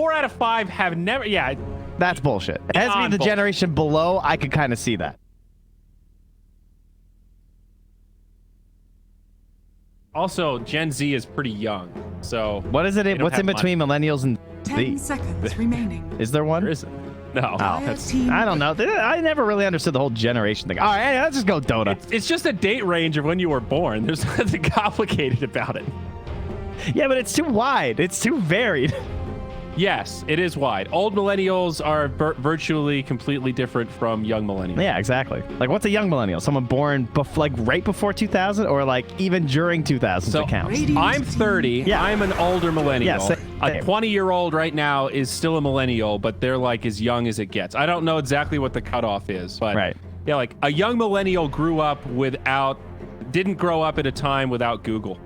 4 out of 5 have never. Yeah, That's bullshit. It has to be the bullshit. generation below. I could kind of see that. Also, Gen Z is pretty young, so What is it? What's in between millennials and 10 Z? seconds remaining. Is there one? there isn't. No, that's, I don't know. I never really understood the whole generation thing. All right, hey, let's just go Dota. it's just a date range of when you were born. There's nothing complicated about it. Yeah, but it's too wide. It's too varied. Yes, it is wide. Old millennials are virtually completely different from young millennials. Yeah, exactly. Like, what's a young millennial? Someone born like right before 2000, or like even during 2000 So that counts? I'm 30. Yeah. I'm an older millennial. Yeah, a 20-year-old right now is still a millennial, but they're like as young as it gets. I don't know exactly what the cutoff is, but Right. yeah, like a young millennial didn't grow up at a time without Google.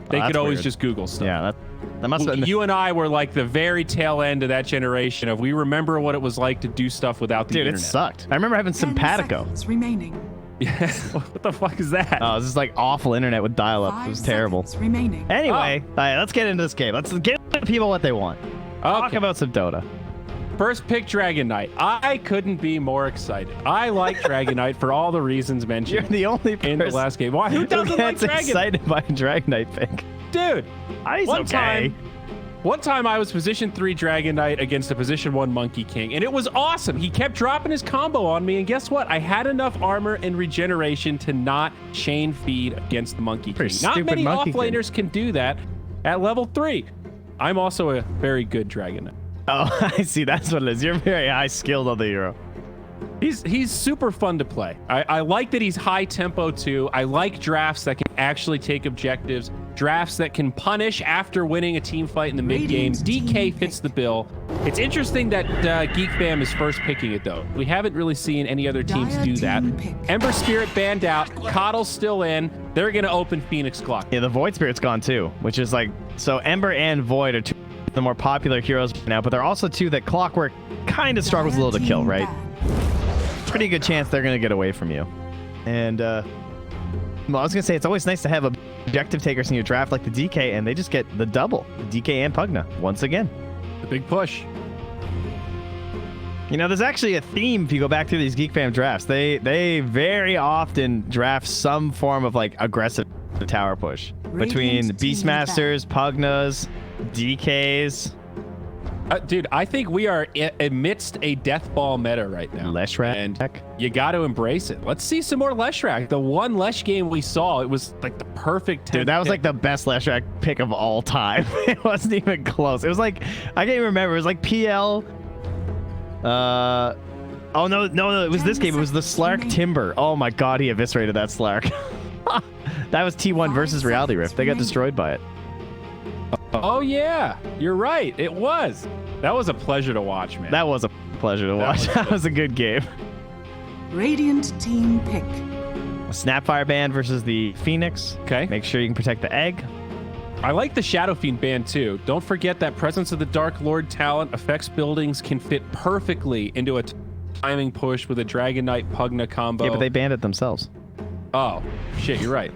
They could always just Google stuff. Yeah, that must have been. You and I were like the very tail end of that generation of we remember what it was like to do stuff without the Dude, internet. it sucked. I remember having 10 simpatico. seconds remaining. Yeah. What the fuck is that? Oh, this is like awful internet with dial-up. It 5 was terrible. seconds remaining. Anyway, all right, let's get into this game. Let's give people what they want. Talk Okay. about some Dota. First pick Dragon Knight. I couldn't be more excited. I like Dragon Knight for all the reasons You're mentioned the only person in the last game. Why? Who who doesn't like gets Dragon? excited by a Dragon Knight pick. Dude, He's okay. One time I was position 3 Dragon Knight against a position 1 Monkey King, and it was awesome. He kept dropping his combo on me, and guess what? I had enough armor and regeneration to not chain feed against the Monkey King. Pretty Not stupid many Monkey King. offlaners can do that at level 3. I'm also a very good Dragon Knight. Oh, I see. That's what it is. You're very high skilled on the hero. He's super fun to play. I like that he's high tempo too. I like drafts that can actually take objectives, drafts that can punish after winning a team fight in the mid game. DK fits the bill. It's interesting that GeekFam is first picking it though. We haven't really seen any other teams do that. Ember Spirit banned out, Coddle's still in. They're gonna open Phoenix Clock. Yeah, the Void Spirit's gone too, which is like, so Ember and Void are two of the more popular heroes right now, but they're also two that Clockwork kind of struggles a little to kill, right? Pretty good chance they're gonna get away from you. And well, I was gonna say it's always nice to have objective takers in your draft like the DK, and they just get the double, the DK and Pugna once again. The big push. You know, there's actually a theme if you go back through these GeekFam drafts. They very often draft some form of like aggressive tower push between Beastmasters, Pugnas, DKs. Dude, I think we are amidst a death ball meta right now. Leshrac. And you got to embrace it. Let's see some more Leshrac. The one Lesh game we saw, it was like the perfect 10th Dude, that was pick. like the best Leshrac pick of all time. It wasn't even close. It was like, I can't even remember. It was like PL. Oh, no, it was this game. It was the Slark Timber. Oh my god, he eviscerated that Slark. That was T1 versus Reality Rift. They got destroyed by it. Oh yeah, you're right. It was. That was a pleasure to watch, man. That was a pleasure to watch. That was a good game. Radiant team pick. Snapfire band versus the Phoenix. Okay. Make sure you can protect the egg. I like the Shadow Fiend band too. Don't forget that Presence of the Dark Lord talent affects buildings can fit perfectly into a timing push with a Dragon Knight Pugna combo. Yeah, but they banned it themselves. Oh, shit, you're right.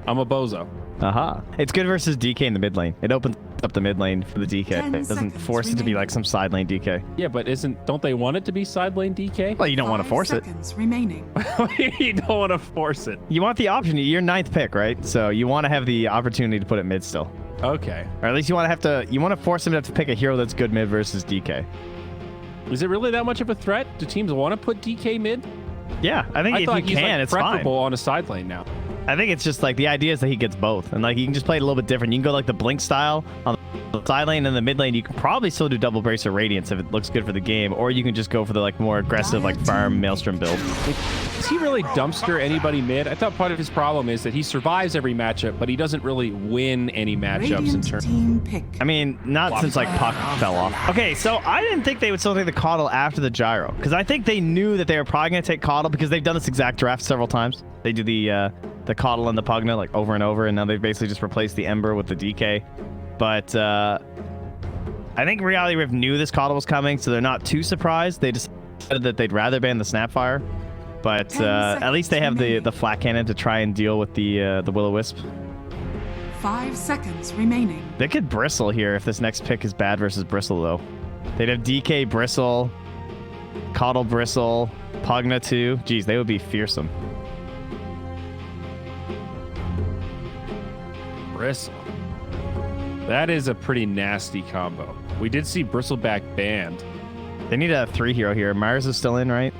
I'm a bozo. Aha. It's good versus DK in the mid lane. It opens up the mid lane for the DK. 10 It doesn't seconds force it to be remaining. like some side lane DK. Yeah, but don't they want it to be side lane DK? Well, you don't want to 5 force it. seconds remaining. You don't want to force it. You want the option. You're 9th pick, right? So you want to have the opportunity to put it mid still. Okay. Or at least you want to force him to have to pick a hero that's good mid versus DK. Is it really that much of a threat? Do teams want to put DK mid? Yeah, I think I if thought you he's can, like it's fine. preferable on a side lane now. I think it's just like the idea is that he gets both, and like you can just play it a little bit different. You can go like the Blink style on the side lane and the mid lane. You can probably still do double brace or radiance if it looks good for the game, or you can just go for the like more aggressive like farm maelstrom build. Does he really dumpster anybody mid? I thought part of his problem is that he survives every matchup, but he doesn't really win any matchups in Radiant turn. team pick. I mean, not since like Puck fell off. Okay, so I didn't think they would still take the Coddle after the Gyro, because I think they knew that they were probably going to take Coddle because they've done this exact draft several times. They do the Coddle and the Pugna like over and over, and now they've basically just replaced the Ember with the DK. But I think Reality Rift knew this Coddle was coming, so they're not too surprised. They decided that they'd rather ban the Snapfire, but at least they have the flat cannon to try and deal with the Will-O-Wisp. 5 seconds remaining. They could bristle here if this next pick is bad versus bristle, though. They'd have DK bristle, Coddle bristle, Pugna too. Jeez, they would be fearsome. Bristle. That is a pretty nasty combo. We did see Bristleback banned. They need a 3-hero here. Mars is still in, right?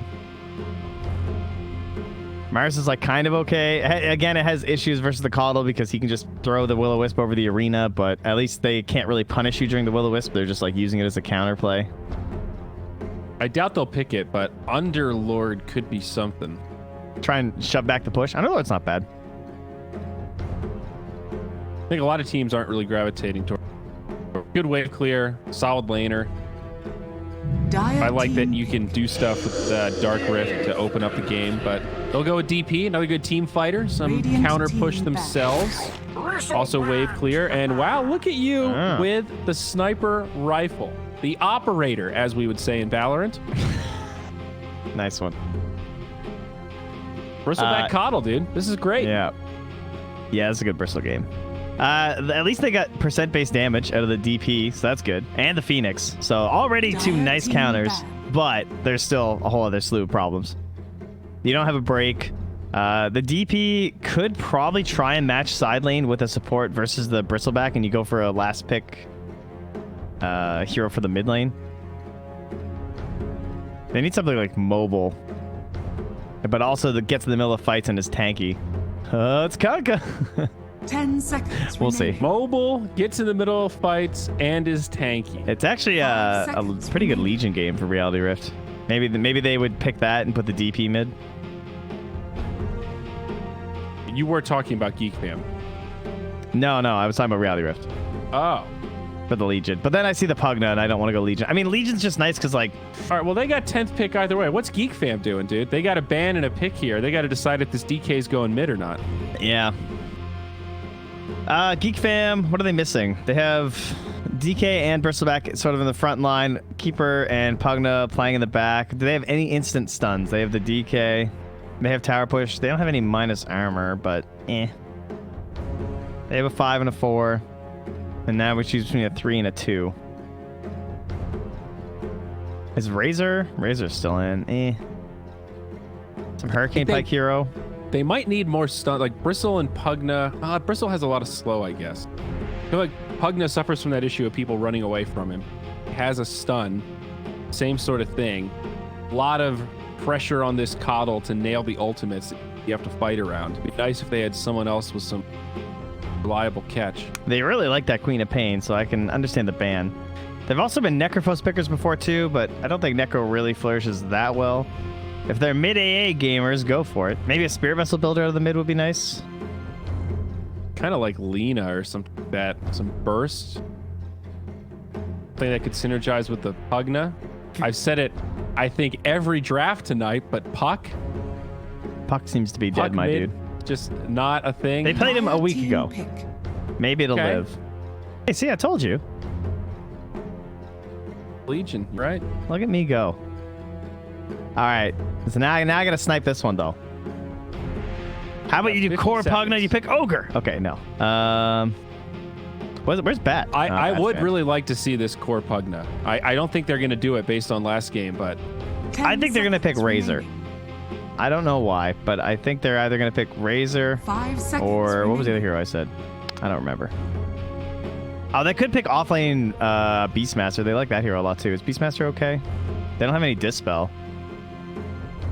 Mars is like kind of okay. Again, it has issues versus the Coddle because he can just throw the Will-O-Wisp over the arena, but at least they can't really punish you during the Will-O-Wisp. They're just like using it as a counter play. I doubt they'll pick it, but Underlord could be something. Try and shove back the push. Underlord's not bad. I think a lot of teams aren't really gravitating toward. Good wave clear, solid laner. I like that you can do stuff with Dark Rift to open up the game, but they'll go with DP, another good team fighter. Some counter push themselves. Also wave clear. And wow, look at you with the sniper rifle. The operator, as we would say in Valorant. Nice one. Bristleback Coddle, dude. This is great. Yeah. Yeah, it's a good Bristle game. At least they got percent-based damage out of the DP, so that's good. And the Phoenix. So already 2 nice counters, but there's still a whole other slew of problems. You don't have a break. The DP could probably try and match side lane with a support versus the Bristleback, and you go for a last pick hero for the mid lane. They need something like mobile, but also that gets in the middle of fights and is tanky. It's Kanka. 10 seconds. We'll see. Mobile, gets in the middle of fights, and is tanky. It's actually a pretty good Legion game for Reality Rift. Maybe they would pick that and put the DP mid. You were talking about GeekFam. No, I was talking about Reality Rift. Oh. For the Legion. But then I see the Pugna and I don't want to go Legion. I mean, Legion's just nice because, like... All right, well, they got 10th pick either way. What's GeekFam doing, dude? They got a ban and a pick here. They got to decide if this DK is going mid or not. Yeah. GeekFam, what are they missing? They have DK and Bristleback sort of in the front line. Keeper and Pugna playing in the back. Do they have any instant stuns? They have the DK. They have Tower Push. They don't have any minus armor, but eh. They have a 5 and a 4. And now we choose between a 3 and a 2. Is Razor? Razor's still in. Eh. Some Hurricane Pike hero. They might need more stun, like Bristle and Pugna. Bristle has a lot of slow, I guess. I feel like Pugna suffers from that issue of people running away from him. He has a stun, same sort of thing. A lot of pressure on this Coddle to nail the ultimates that you have to fight around. It'd be nice if they had someone else with some reliable catch. They really like that Queen of Pain, so I can understand the ban. They've also been Necrophos pickers before too, but I don't think Necro really flourishes that well. If they're mid-AA gamers, go for it. Maybe a Spirit Vessel builder out of the mid would be nice. Kind of like Lena or something like that. Some burst. Something that could synergize with the Pugna. I've said it, I think, every draft tonight, but Puck seems to be dead, my mid, dude. Just not a thing. They played him a week ago. Maybe it'll live. Hey, see, I told you. Legion, right? Look at me go. All right. So now I gotta snipe this one though. How about you do Core Pugna? You pick Ogre. Okay, no. Where's Bat? I would really like to see this Core Pugna. I don't think they're gonna do it based on last game, but I think they're gonna pick Razor. I don't know why, but I think they're either gonna pick Razor 5 seconds or what was the other hero I said? I don't remember. Oh, they could pick offlane Beastmaster. They like that hero a lot too. Is Beastmaster okay? They don't have any Dispel.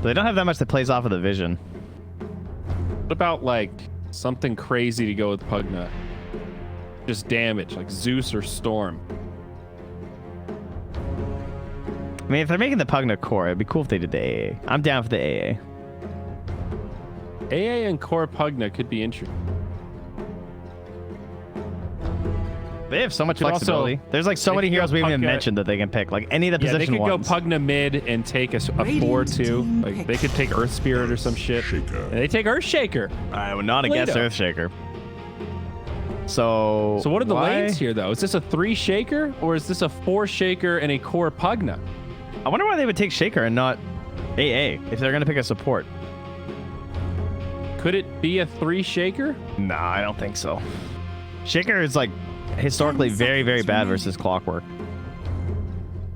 They don't have that much that plays off of the vision. what about like something crazy to go with Pugna? Just damage, like Zeus or Storm. I mean, if they're making the Pugna core, it'd be cool if they did the AA. I'm down for the AA. AA and Core Pugna could be interesting. They have so much Could flexibility. also- There's like so they many could go heroes we haven't even Pugna- mentioned that they can pick. Like any of the Yeah, they position could ones. go Pugna mid and take a 4-2. Like they could take Earth Spirit or some shit. And they take Earthshaker. I would not against Plato. Earthshaker. So So what are the why- lanes here though? Is this a 3 shaker or is this a 4 shaker and a Core Pugna? I wonder why they would take Shaker and not AA if they're gonna pick a support. Could it be a 3 shaker? Nah, I don't think so. Shaker is like historically very, very bad versus Clockwork.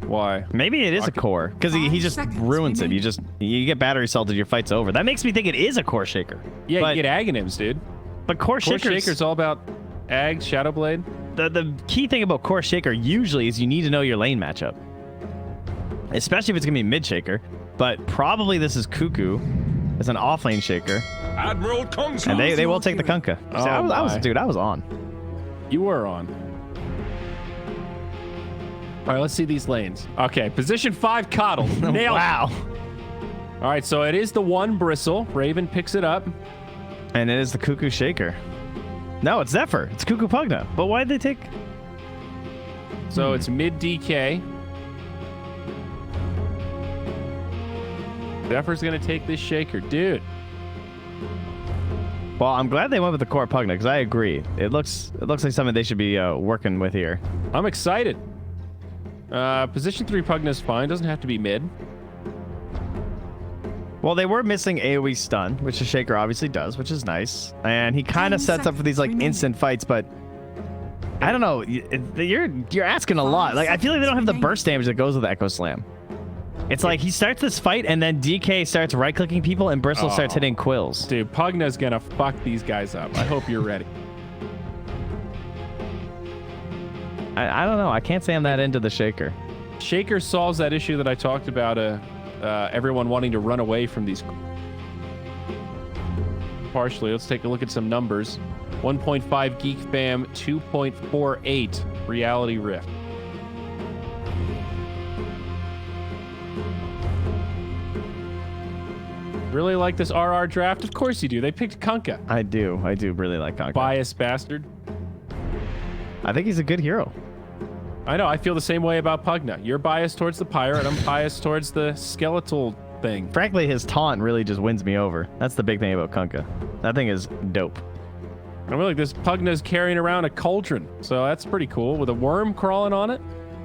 Why? Maybe it is a core because he just ruins it. You get battery salted, your fight's over. That makes me think it is a core Shaker. Yeah, but, you get Aghanims, dude. But core Shaker's all about Ag, Shadowblade. The key thing about core Shaker usually is you need to know your lane matchup, especially if it's gonna be mid Shaker. But probably this is Cuckoo as an off lane Shaker, Admiral Kung's and they will take the Kunkka. Oh, I was on. You were on. All right, let's see these lanes. Okay, position 5, Coddle. Nailed it. Wow. All right, so it is the 1 Bristle. Raven picks it up. And it is the Cuckoo Shaker. No, it's Zephyr. It's Cuckoo Pugna. But why did they take... So it's mid DK. Zephyr's going to take this Shaker. Dude. Well, I'm glad they went with the core Pugna, because I agree. It looks like something they should be working with here. I'm excited. Position 3 Pugna's fine. Doesn't have to be mid. Well, they were missing AoE stun, which the Shaker obviously does, which is nice. And he kind of sets up for these like instant fights, but I don't know. You're asking a lot. Like I feel like they don't have the burst damage that goes with Echo Slam. It's like he starts this fight and then DK starts right-clicking people and Bristle starts hitting quills. Dude, Pugna's gonna fuck these guys up. I hope you're ready. I don't know. I can't say I'm that into the Shaker. Shaker solves that issue that I talked about. Everyone wanting to run away from these. Partially, let's take a look at some numbers. 1.5 GeekFam, 2.48 Reality Rift. Really like this RR draft? Of course you do. They picked Kunkka. I do really like Kunkka. Biased bastard. I think he's a good hero. I know. I feel the same way about Pugna. You're biased towards the pirate. I'm biased towards the skeletal thing. Frankly, his taunt really just wins me over. That's the big thing about Kunkka. That thing is dope. I mean, like this Pugna's carrying around a cauldron, so that's pretty cool with a worm crawling on it.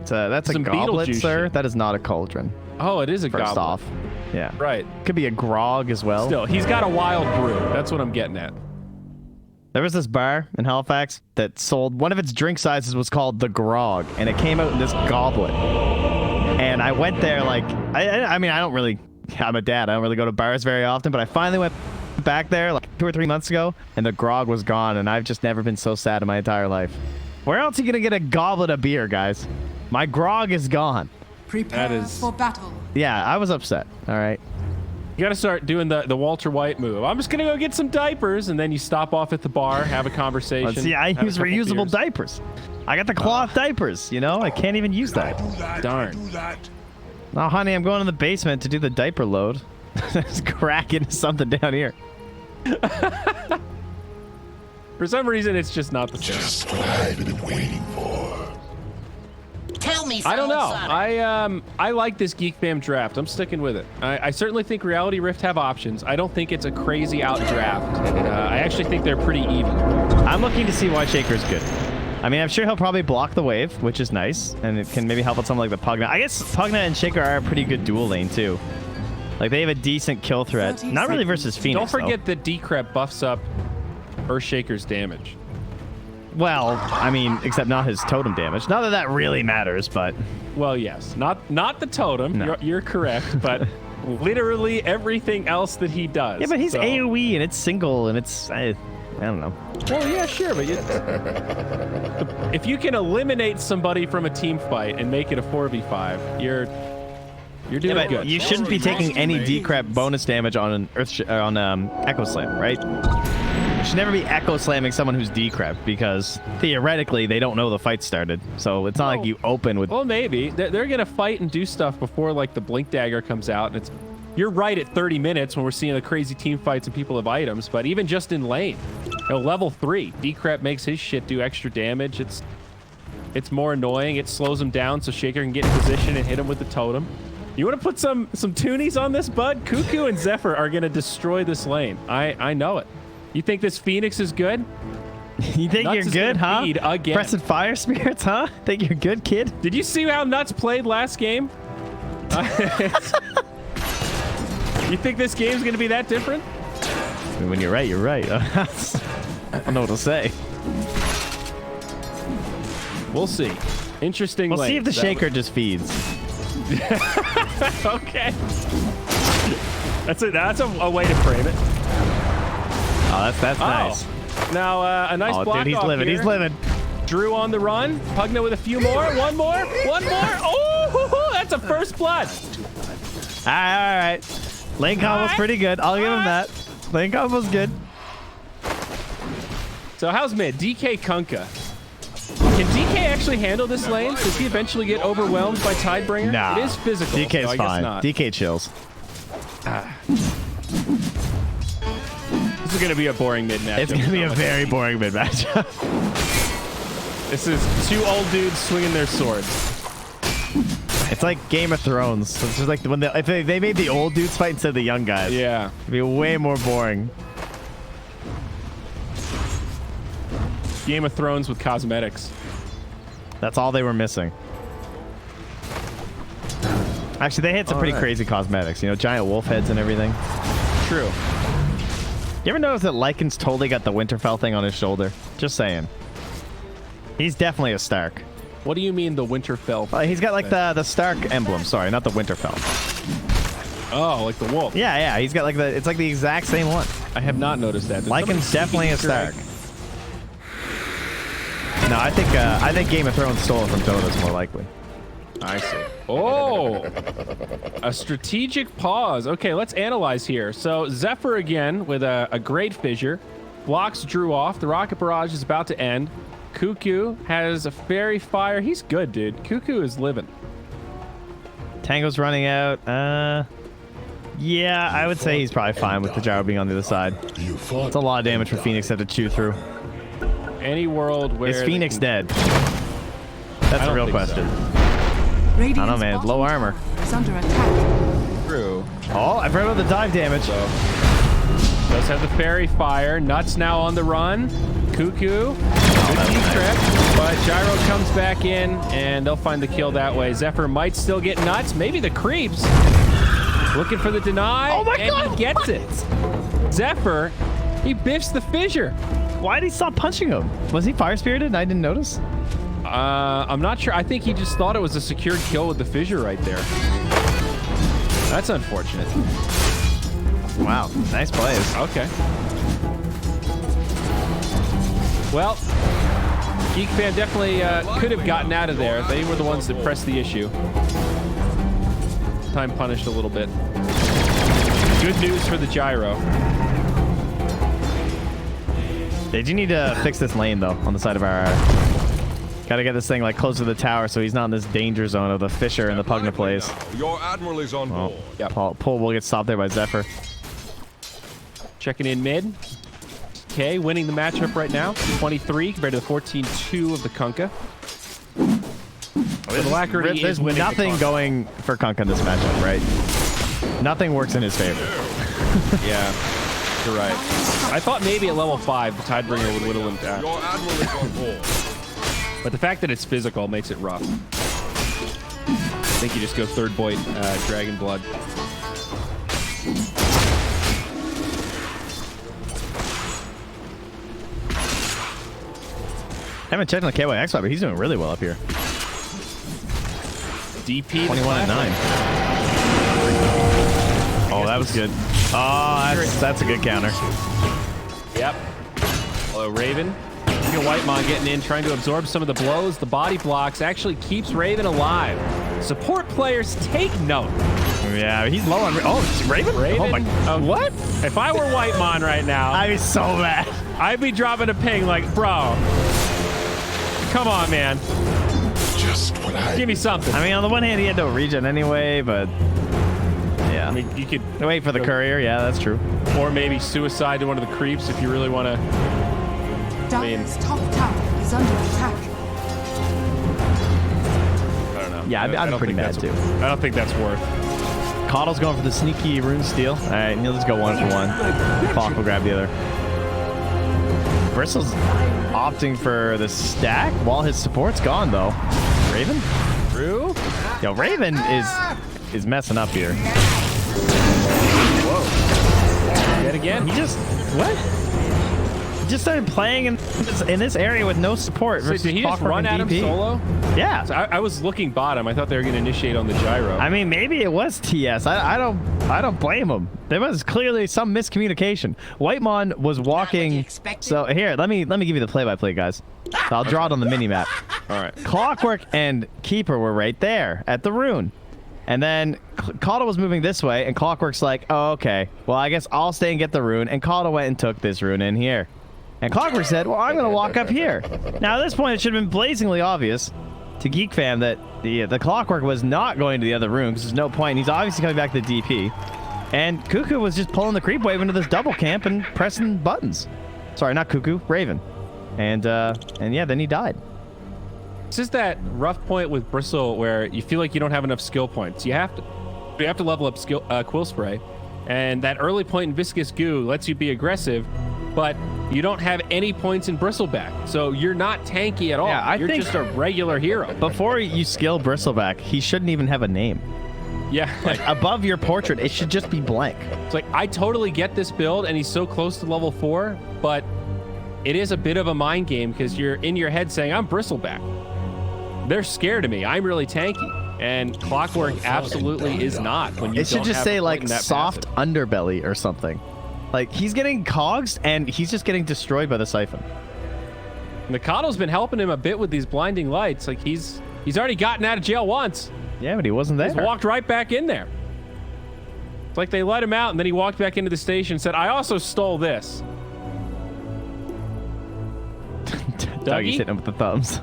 That's Some a goblet, Beetlejuice sir. shit. That is not a cauldron. Oh, it is a First goblet. off, yeah, Right. could be a grog as well. Still, he's got a wild brew. That's what I'm getting at. There was this bar in Halifax that sold, one of its drink sizes was called the Grog, and it came out in this goblet. And I went there like, I mean, I'm a dad. I don't really go to bars very often, but I finally went back there like 2 or 3 months ago, and the Grog was gone, and I've just never been so sad in my entire life. Where else are you going to get a goblet of beer, guys? My Grog is gone. Prepare for battle. Yeah, I was upset, all right? You got to start doing the Walter White move. I'm just going to go get some diapers, and then you stop off at the bar, have a conversation. Let's see, I have a use couple reusable beers. diapers. I got the cloth diapers, you know? I can't even use that. Darn. Oh, honey, I'm going in the basement to do the diaper load. Just crack into something down here. For some reason, it's just not the same. Just what I've been waiting for. Tell me, I don't know. Sonic. I like this GeekFam draft. I'm sticking with it. I certainly think Reality Rift have options. I don't think it's a crazy out draft. I actually think they're pretty even. I'm looking to see why Shaker's good. I mean, I'm sure he'll probably block the wave, which is nice, and it can maybe help with something like the Pugna. I guess Pugna and Shaker are a pretty good dual lane, too. Like, they have a decent kill threat. Not really versus Phoenix, Don't forget that Decrep buffs up Earthshaker's damage. Well, I mean, except not his totem damage. Not that that really matters, but... Well, yes. Not the totem. No. You're correct, but literally everything else that he does. Yeah, but he's So- AoE, and it's single, and it's... I don't know. Well, yeah, sure, but if you can eliminate somebody from a team fight and make it a 4v5, you're doing Yeah, but good. you shouldn't be taking any decrep bonus damage on an Echo Slam, right? You should never be Echo Slamming someone who's decrep because theoretically they don't know the fight started. So it's not like you open with... Well, maybe. They're going to fight and do stuff before, like, the Blink Dagger comes out. And you're right at 30 minutes when we're seeing the crazy team fights and people have items. But even just in lane, level 3, Decrep makes his shit do extra damage. It's more annoying. It slows him down so Shaker can get in position and hit him with the totem. You want to put some toonies on this, bud? Cuckoo and Zephyr are going to destroy this lane. I know it. You think this Phoenix is good? You think Nuts you're is good, gonna huh? feed again. Pressing fire spirits, huh? Think you're good, kid? Did you see how Nuts played last game? You think this game's going to be that different? I mean, when you're right, you're right. I don't know what to say. We'll see. Interesting. We'll see if the lanes. shaker just feeds. Okay. That's a way to frame it. Oh, that's nice. Now a nice block dude, he's off living. here. He's living. Drew on the run. Pugna with a few more. One more. Oh, that's a first blood. All right. Lane combo's pretty good. I'll give him that. Lane combo's good. So how's mid? DK Kunkka. Can DK actually handle this lane? Does he eventually get overwhelmed by Tidebringer? Nah. It is physical. DK's so I fine. guess not. DK chills. This is going to be a boring mid match. It's going to be a very boring mid matchup. This is two old dudes swinging their swords. It's like Game of Thrones. It's just like when if they made the old dudes fight instead of the young guys. Yeah. It'd be way more boring. Game of Thrones with cosmetics. That's all they were missing. Actually, they had some pretty crazy cosmetics. You know, giant wolf heads and everything. True. You ever notice that Lycan's totally got the Winterfell thing on his shoulder? Just saying. He's definitely a Stark. What do you mean the Winterfell? He's got like the Stark emblem. Sorry, not the Winterfell. Oh, like the wolf. Yeah. He's got like it's like the exact same one. I have not noticed that. Lycan's definitely a Stark. No, I think Game of Thrones stole it from Dota is more likely. I see. Oh, a strategic pause. Okay, let's analyze here. So Zephyr again with a great fissure. Blocks Drew off. The rocket barrage is about to end. Cuckoo has a fairy fire. He's good, dude. Cuckoo is living. Tango's running out. Yeah, I would say he's probably fine with the gyro being on the other side. It's a lot of damage for Phoenix to have to chew through. Any world where... Is Phoenix dead? That's a real question. So. I don't know, man. Low armor. Is under attack. True. Oh, I've heard about the dive damage. Does have the fairy fire. Nuts now on the run. Cuckoo. Good deep trip. But Gyro comes back in, and they'll find the kill that way. Zephyr might still get Nuts. Maybe the creeps. Looking for the deny. Oh my and God, he gets it. Zephyr, he biffs the fissure. Why did he stop punching him? Was he fire spirited and I didn't notice? I'm not sure. I think he just thought it was a secured kill with the fissure right there. That's unfortunate. Wow, nice plays. Okay. Well, GeekFam definitely could have gotten out of there. They were the ones that pressed the issue. Time punished a little bit. Good news for the gyro. They do need to fix this lane, though, on the side of our... Gotta get this thing, like, close to the tower so he's not in this danger zone of the Fissure and the Pugna plays. Your admiral is on board. Yep. Pull will get stopped there by Zephyr. Checking in mid. Okay, winning the matchup right now. 23 compared to the 14-2 of the Kunkka. So Alacrity There's is winning nothing going for Kunkka in this matchup, right? Nothing works in his favor. Yeah, you're right. I thought maybe at level 5 the Tidebringer would whittle him down. Your admiral is on board. But the fact that it's physical makes it rough. I think you just go third point, Dragon Blood. I haven't checked on the KYX fight, but he's doing really well up here. DP 21 and 9. Oh, that was good. Oh, that's a good counter. Yep. Hello, Raven. Look at Whitemon getting in, trying to absorb some of the blows. The body blocks actually keeps Raven alive. Support players take note. Yeah, he's low on... Oh, it's Raven? Raven? Oh, my... what? If I were Whitemon right now, I'd be so mad. I'd be dropping a ping like, bro, come on, man. Just what I... Give me something. I mean, on the one hand, he had no regen anyway, but... Yeah. I mean, you could wait for the courier. Yeah, that's true. Or maybe suicide to one of the creeps if you really want to. Dire's top tower is under attack. I don't know. Yeah, I'd be pretty mad too. I don't think that's worth. Coddle's going for the sneaky rune steal. All right, he'll just go 1 for 1. Falk will grab the other. Bristle's opting for the stack while his support's gone though. Raven? True. Yo, Raven is messing up here. Whoa. Yet again. He just just started playing in this area with no support. So versus did he just Clockwork run and at him DP. solo? Yeah. So I was looking bottom. I thought they were going to initiate on the gyro. I mean, maybe it was TS. I don't blame him. There was clearly some miscommunication. Whitemon was walking. So here, let me give you the play-by-play, guys. So I'll draw it on the mini map. All right. Clockwork and Keeper were right there at the rune. And then Caudle was moving this way, and Clockwork's like, oh, okay. Well, I guess I'll stay and get the rune. And Caudle went and took this rune in here. And Clockwork said, well, I'm going to walk up here. Now, at this point, it should have been blazingly obvious to GeekFam that the Clockwork was not going to the other room because there's no point. He's obviously coming back to the DP. And Cuckoo was just pulling the creep wave into this double camp and pressing buttons. Sorry, not Cuckoo, Raven. And yeah, then he died. This is that rough point with Bristle where you feel like you don't have enough skill points. You have to level up Quill Spray, and that early point in Viscous Goo lets you be aggressive, but you don't have any points in Bristleback, so you're not tanky at all. Yeah, you're think just a regular hero. Before you skill Bristleback, he shouldn't even have a name. Yeah. Like above your portrait, it should just be blank. It's like, I totally get this build, and he's so close to level 4, but it is a bit of a mind game because you're in your head saying, I'm Bristleback. They're scared of me. I'm really tanky. And Clockwork absolutely is not. When you it should don't just have say a point like in that soft passive. underbelly or something. Like he's getting cogs and he's just getting destroyed by the siphon. And the Coddle's been helping him a bit with these blinding lights. Like he's already gotten out of jail once. Yeah, but he wasn't there. He's walked right back in there. It's like they let him out and then he walked back into the station and said, I also stole this. Dougie's hitting him with the thumbs.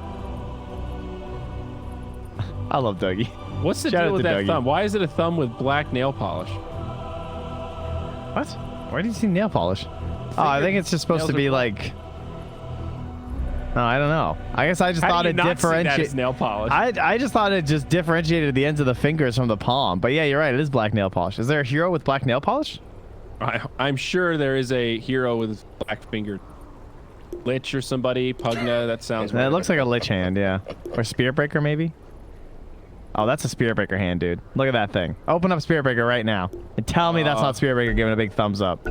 I love Dougie. What's the Shout deal out with to that Dougie. thumb? Why is it a thumb with black nail polish? What? Where did you see nail polish? Oh, I think it's just supposed to nails be are like. No, I don't know. I guess I just How thought do you it not see that as differentiated. nail polish? I just thought it just differentiated the ends of the fingers from the palm. But yeah, you're right. It is black nail polish. Is there a hero with black nail polish? I'm sure there is a hero with black finger. Lich or somebody, Pugna, that sounds right. It looks like a lich hand, yeah. Or Spirit Breaker, maybe? Oh, that's a Spirit Breaker hand, dude. Look at that thing. Open up Spirit Breaker right now. And tell me that's not Spirit Breaker giving a big thumbs up.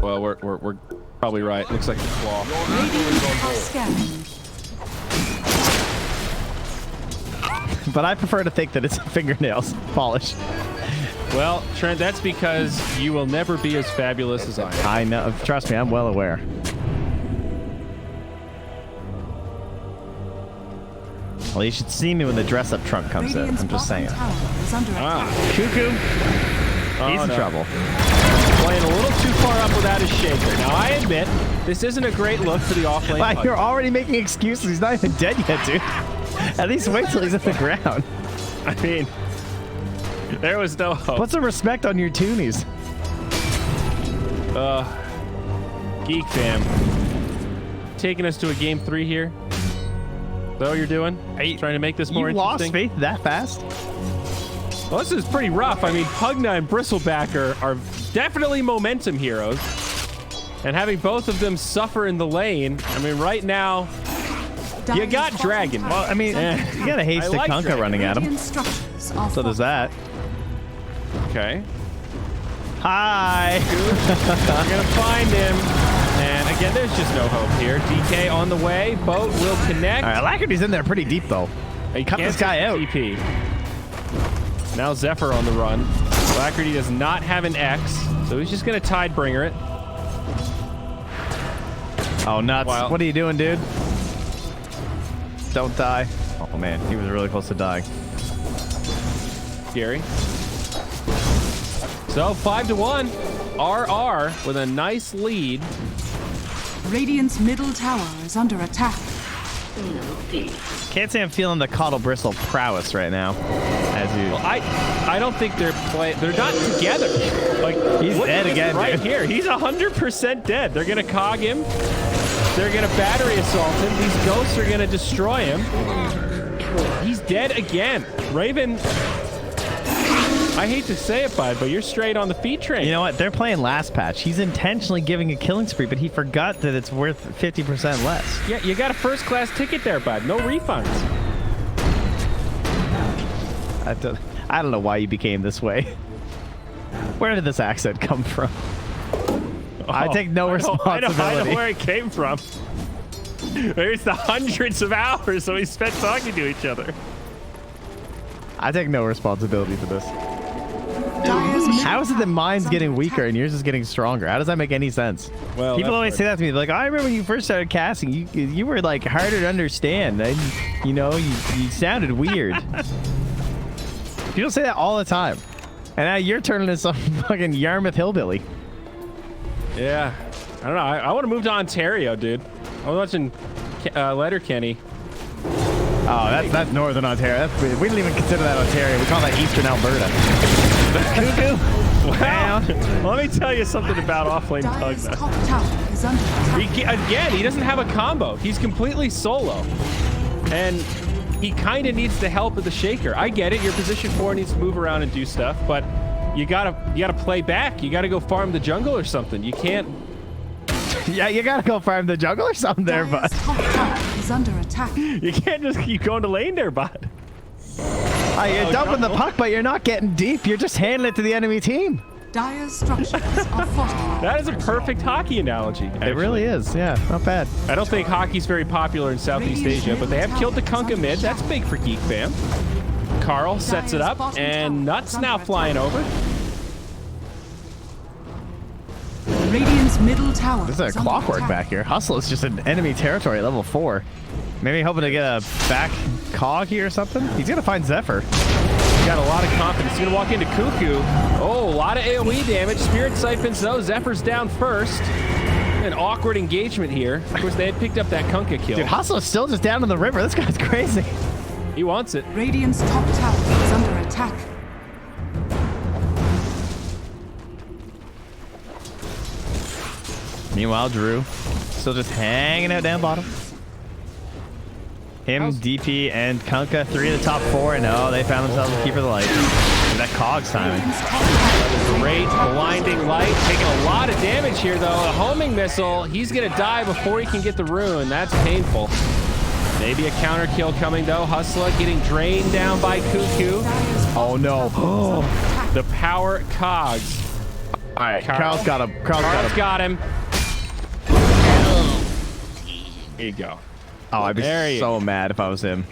Well, we're probably right. Looks like the claw. Radiant are scanned. But I prefer to think that it's fingernails polish. Well, Trent, that's because you will never be as fabulous as I am. I know. Trust me, I'm well aware. Well, you should see me when the dress-up trunk comes in. Radiant's I'm just saying. bottom tower is under attack. Cuckoo, he's in no. trouble. Playing a little too far up without his shaker. Now, I admit, this isn't a great look for the offlane. Wow, Pug. you're already making excuses. He's not even dead yet, dude. At least wait till he's at the ground. I mean, there was no hope. Put some respect on your toonies. GeekFam. Taking us to a game 3 here. Is that what you're doing? Are you trying to make this more You lost interesting? faith that fast? Well, this is pretty rough. I mean, Pugna and Bristleback are definitely momentum heroes. And having both of them suffer in the lane, I mean, right now, you got Dire's Dragon. bottom Well, tower I mean, is under You got a I hasty like Kunkka Dragon. running at him. Radiant structures are So does that. okay. Hi. We're going to find him. And again, there's just no hope here. DK on the way. Boat will connect. All right, Alacrity's in there pretty deep, though. He cut this guy out. TP. Now Zephyr on the run. Alacrity does not have an X, so he's just going to Tidebringer it. Oh, nuts. Wow. What are you doing, dude? Don't die. Oh, man. He was really close to dying. Scary. So 5-1. RR with a nice lead. Radiant's middle tower is under attack. Can't say I'm feeling the Caudle Bristle prowess right now. As you... Well, I don't think they're not together. Like He's look dead at this again, right dude. here. He's 100% dead. They're gonna cog him. They're gonna battery assault him. These ghosts are gonna destroy him. He's dead again. Raven. I hate to say it, bud, but you're straight on the feed train. You know what? They're playing last patch. He's intentionally giving a killing spree, but he forgot that it's worth 50% less. Yeah, you got a first-class ticket there, bud. No refunds. I don't know why you became this way. Where did this accent come from? I take no I know responsibility. where it came from. There's the hundreds of hours that we spent talking to each other. I take no responsibility for this. Dire's middle How is it that tower mine's is getting under weaker attack. and yours is getting stronger? How does that make any sense? Well, People that's always hard. say that to me. Like, I remember when you first started casting, you were like harder to understand. And, you know, you sounded weird. People say that all the time. And now you're turning into some fucking Yarmouth hillbilly. Yeah. I don't know. I want to move to Ontario, dude. I was watching Letterkenny. Oh, that's northern Ontario. We don't even consider that Ontario. We call that eastern Alberta. Well, let me tell you something about offlane Pug. Dire's though. top tower is under attack. Again, he doesn't have a combo. He's completely solo. And he kind of needs the help of the Shaker. I get it. Your position 4 needs to move around and do stuff, but you gotta play back. You gotta go farm the jungle or something. You can't. Yeah, you gotta go farm the jungle or something there, Dire's bud. top tower is under attack. You can't just keep going to lane there, bud. You're dumping the puck, but you're not getting deep. You're just handing it to the enemy team. Dire's structures are fortified. That is a perfect hockey analogy. It really is. Yeah, not bad. I don't think hockey's very popular in Southeast Asia, but they have killed the Kunkka mid. That's big for GeekFam. Carl sets it up, and Nuts now flying over. Radiant's middle tower. This is a clockwork back here. Hustle is just an enemy territory at level 4. Maybe hoping to get a back cog here or something. He's gonna find Zephyr. He's got a lot of confidence. He's gonna walk into Cuckoo. Oh, a lot of AoE damage. Spirit Siphons though. Zephyr's down first. An awkward engagement here. Of course, they had picked up that Kunkka kill. Dude, Hustle is still just down in the river. This guy's crazy. He wants it. Radiant's top tower is under attack. Meanwhile, Drew still just hanging out down bottom. Him, DP, and Kunkka, 3 of the top 4, and oh, they found themselves a keeper of the light. That Cog's timing. Radiant's top tower. Great blinding light. Taking a lot of damage here, though. A homing missile. He's going to die before he can get the rune. That's painful. Maybe a counter kill coming, though. Hustler getting drained down by Cuckoo. Oh, no. The power Cogs. All right, Carl's got him. Carl's got him. Here you go. Oh, I'd be There you so mad if I was him.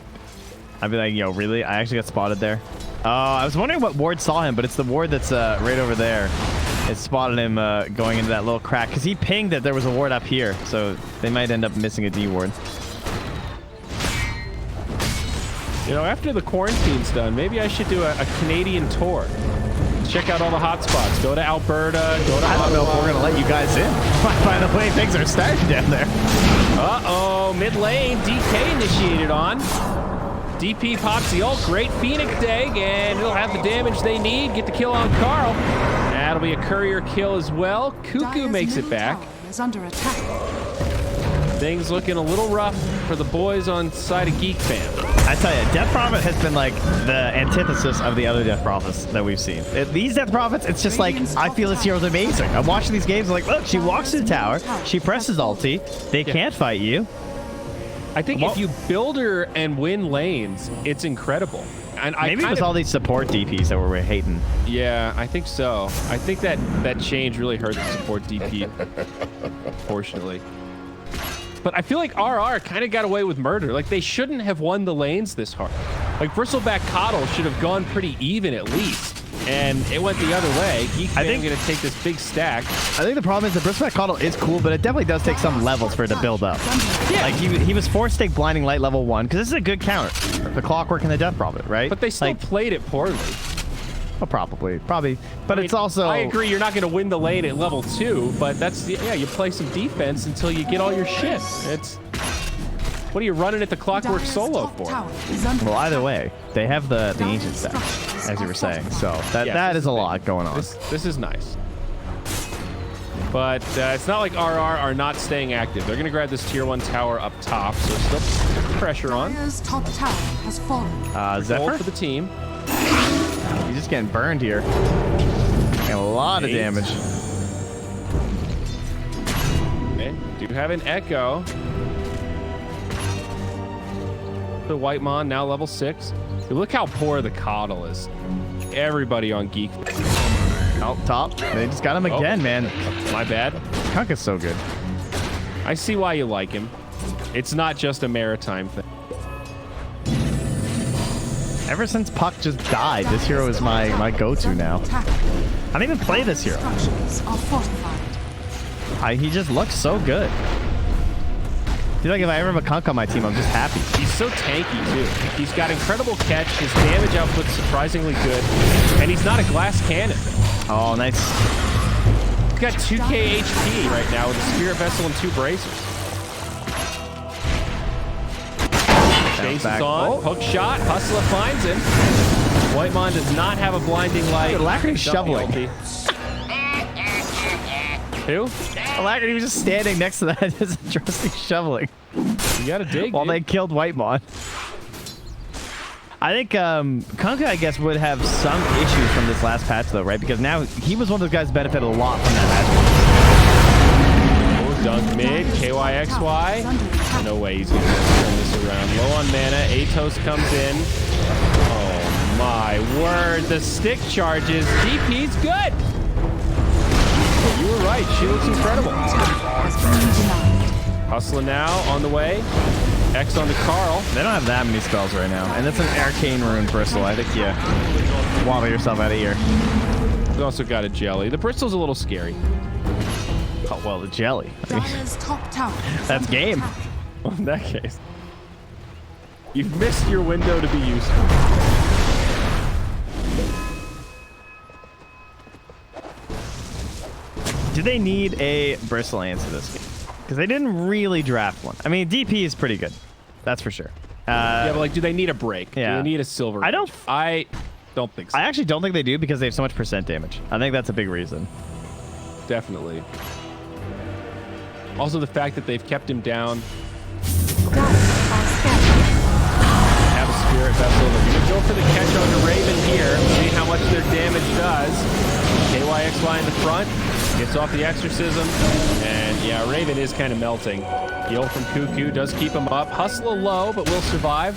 I'd be like, yo, really? I actually got spotted there. I was wondering what ward saw him, but it's the ward that's right over there. It spotted him going into that little crack because he pinged that there was a ward up here, so they might end up missing a D ward. You know, after the quarantine's done, maybe I should do a Canadian tour. Check out all the hot spots. Go to Alberta. Go to I don't know if Ottawa. we're gonna let you guys in. By the way, things are starting down there. Uh-oh, mid lane, DK initiated on. DP pops the ult, great Phoenix egg, and it'll have the damage they need. Get the kill on Carl. That'll be a courier kill as well. Cuckoo Dire's makes it middle back. tower is under attack. Things looking a little rough for the boys on side of GeekFam. I tell you, Death Prophet has been like the antithesis of the other Death Prophets that we've seen. These Death Prophets, it's just like, I feel this hero's amazing. I'm watching these games like, look, she walks to the tower, she presses ulti, they can't fight you. I think if you build her and win lanes, it's incredible. And Maybe it was all these support DPs that we're hating. Yeah, I think so. I think that change really hurt the support DP, fortunately. But I feel like RR kind of got away with murder. Like, they shouldn't have won the lanes this hard. Like, Bristleback Coddle should have gone pretty even at least. And it went the other way. I think going to take this big stack. I think the problem is the Bristleback Coddle is cool, but it definitely does take some levels for it to build up. Yeah. Like, he was forced to take Blinding Light level 1, because this is a good counter. The Clockwork and the Death Prophet, right? But they still played it poorly. Well, probably. But I mean, it's also... I agree you're not going to win the lane at level 2, but that's... Yeah, you play some defense until you get all your shit. It's... What are you running at the Clockwork Dire's solo top for? tower is under Well, either attack. way, they have the ancient stack, as you were saying. So that is a lot going on. This is nice. But it's not like RR are not staying active. They're going to grab this tier 1 tower up top, so still pressure on. Dire's top tower has fallen. Gold Zephyr? for the team. He's just getting burned here. And a lot of damage. Okay, do have an Echo. The White Mon now level 6. Dude, look how poor the Coddle is. Everybody on Geek. Oh, top. They just got him again, man. My bad. Kunkka's so good. I see why you like him. It's not just a maritime thing. Ever since Puck just died, this hero is my go-to now. I don't even play this hero. Structures are fortified. He just looks so good. I feel like if I ever have a Kunkka on my team, I'm just happy. He's so tanky, too. He's got incredible catch. His damage output's surprisingly good. And he's not a glass cannon. Oh, nice. He's got 2k HP right now with a Spirit Vessel and 2 bracers. Chase is on. Oh. Hook shot. Hustler finds him. Whitemon does not have a blinding light. Alacrity's shoveling. Who? Alacrity was just standing next to that, just trusting shoveling. You gotta dig, while dude. they killed Whitemon. I think Kunkka, I guess, would have some issues from this last patch, though, right? Because now he was one of those guys who benefited a lot from that patch. Oh, dunk mid. KYXY. No way he's gonna turn this around. Low on mana. Atos comes in. Oh, my word. The stick charges. DP's good. You were right. She looks incredible. Hustler now on the way. X on to Carl. They don't have that many spells right now. And that's an arcane rune bristle. I think you wobble yourself out of here. We've also got a jelly. The bristle's a little scary. Oh, well, the jelly. I mean, Dire's top tower is that's under game. attack. Well, in that case, you've missed your window to be useful. Do they need a bristle answer this game? Because they didn't really draft one. I mean, DP is pretty good. That's for sure. Yeah, but like, do they need a break? Yeah. Do they need a silver? I don't- I don't think so. I actually don't think they do because they have so much percent damage. I think that's a big reason. Definitely. Also, the fact that they've kept him down. Dire are scared. Have a Spirit Vessel. They're going to go for the catch on the Raven here. See how much their damage does. KYXY in the front. Gets off the Exorcism. And yeah, Raven is kind of melting. Heal from Cuckoo does keep him up. Hustle low, but will survive.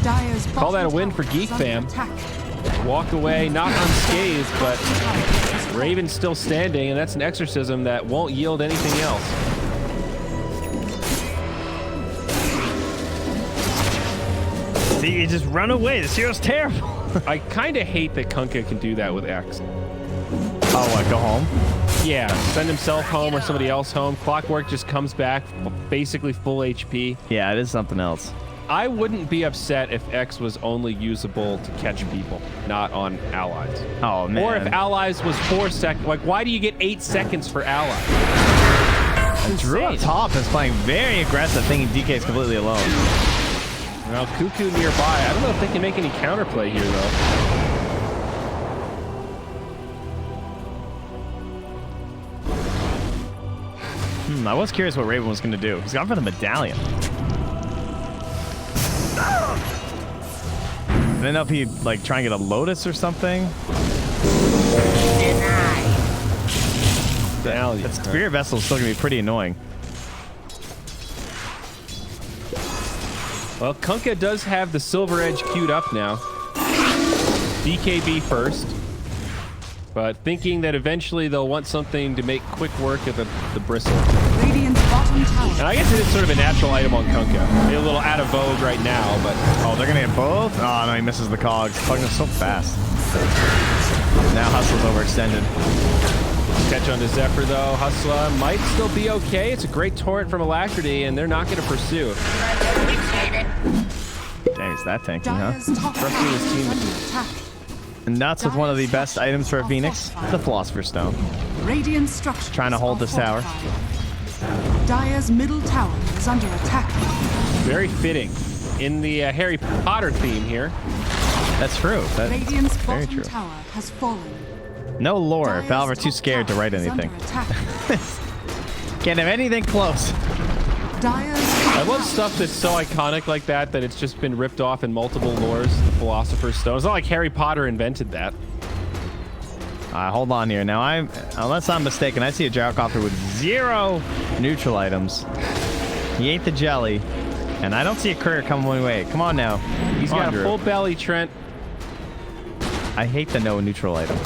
Dire's Call that a bottom win for tower is under GeekFam. attack. Walk away, not unscathed, but Raven's still standing, and that's an Exorcism that won't yield anything else. See, you just run away. This hero's terrible. I kind of hate that Kunkka can do that with X. Oh, what? Go home? Yeah, send himself home or somebody else home. Clockwork just comes back basically full HP. Yeah, it is something else. I wouldn't be upset if X was only usable to catch people, not on allies. Oh, man. Or if allies was 4 seconds. Like, why do you get 8 seconds for allies? Drew up Insane. top is playing very aggressive, thinking DK is completely alone. Well, Cuckoo nearby. I don't know if they can make any counterplay here, though. I was curious what Raven was going to do. He's gone for the medallion. I didn't know if he'd like try and get a Lotus or something. That Spirit Vessel is still going to be pretty annoying. Well, Kunkka does have the Silver Edge queued up now. BKB first. But thinking that eventually they'll want something to make quick work of the bristle. Radiant's bottom tower. And I guess it is sort of a natural item on Kunkka. Maybe a little out of vogue right now, but... Oh, they're going to get both? Oh, no, he misses the cogs. Pugging so fast. Now Hustle's overextended. Catch onto Zephyr, though. Hustler might still be okay. It's a great torrent from Alacrity, and they're not going to pursue. Dang, is that tanky, huh? Dire's top Trusting tower his is team. under attack. And nuts with one of the best items for a Phoenix, the Philosopher's Stone. Radiant structures Trying to hold are this tower. fortified. Dire's middle tower is under attack. Very fitting in the Harry Potter theme here. That's true. That's Radiant's very bottom true. tower has fallen. No lore. Dire's Valve are too top scared to tower write is anything. under attack. Can't have anything close. Dire's I love stuff that's so iconic like that it's just been ripped off in multiple lores. The Philosopher's Stone. It's not like Harry Potter invented that. Hold on here. Now, unless I'm mistaken, I see a Gyrocopter with 0 neutral items. He ate the jelly, and I don't see a courier coming my way. Come on now. He's Come on, got a Drew. full belly, Trent. I hate the no neutral item.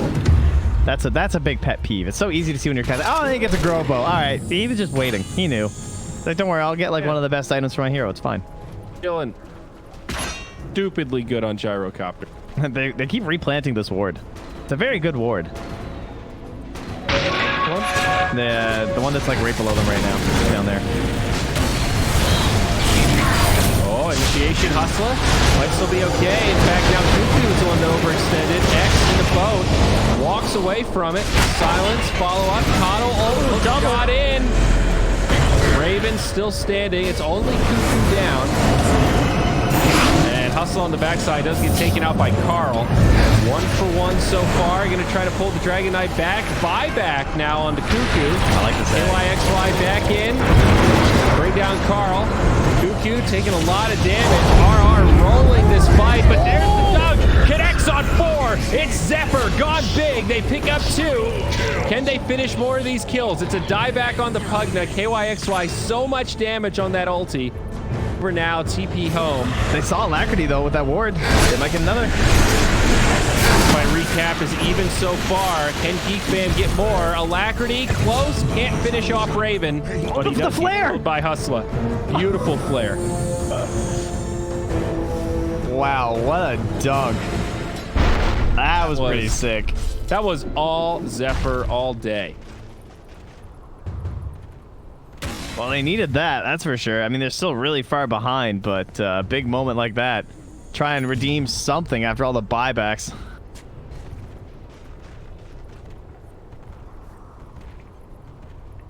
That's a big pet peeve. It's so easy to see when you're casting. Oh, he gets a grow bow. All right, he was just waiting. He knew. It's like, don't worry, I'll get like one of the best items for my hero. It's fine. Chilling. Stupidly good on gyrocopter. They keep replanting this ward. It's a very good ward. The one that's like right below them right now, down there. Oh, initiation hustler. Might still be okay. In fact, now Cuckoo is the one that overextended. X in the boat. Walks away from it. Silence. Follow up. Coddle. Oh, got in. Raven still standing. It's only Cuckoo down. And Hustle on the backside does get taken out by Carl. 1 for 1 so far. Going to try to pull the Dragon Knight back. Buyback now onto Cuckoo. I like this. KYXY back in. Bring down Carl. Cuckoo taking a lot of damage. RR rolling this fight, but there's the dog. Connects on 4. It's Zephyr gone big. They pick up 2. Can they finish more of these kills? It's a dieback on the Pugna. KYXY so much damage on that ulti. We're now TP home. They saw Alacrity though with that ward. They might get another. My recap is even so far. Can GeekFam get more? Alacrity close. Can't finish off Raven. But he does the flare get killed by Hustler. Beautiful flare. Wow, what a dunk. That was pretty sick. That was all Zephyr all day. Well, they needed that, that's for sure. I mean, they're still really far behind, but a big moment like that. Try and redeem something after all the buybacks.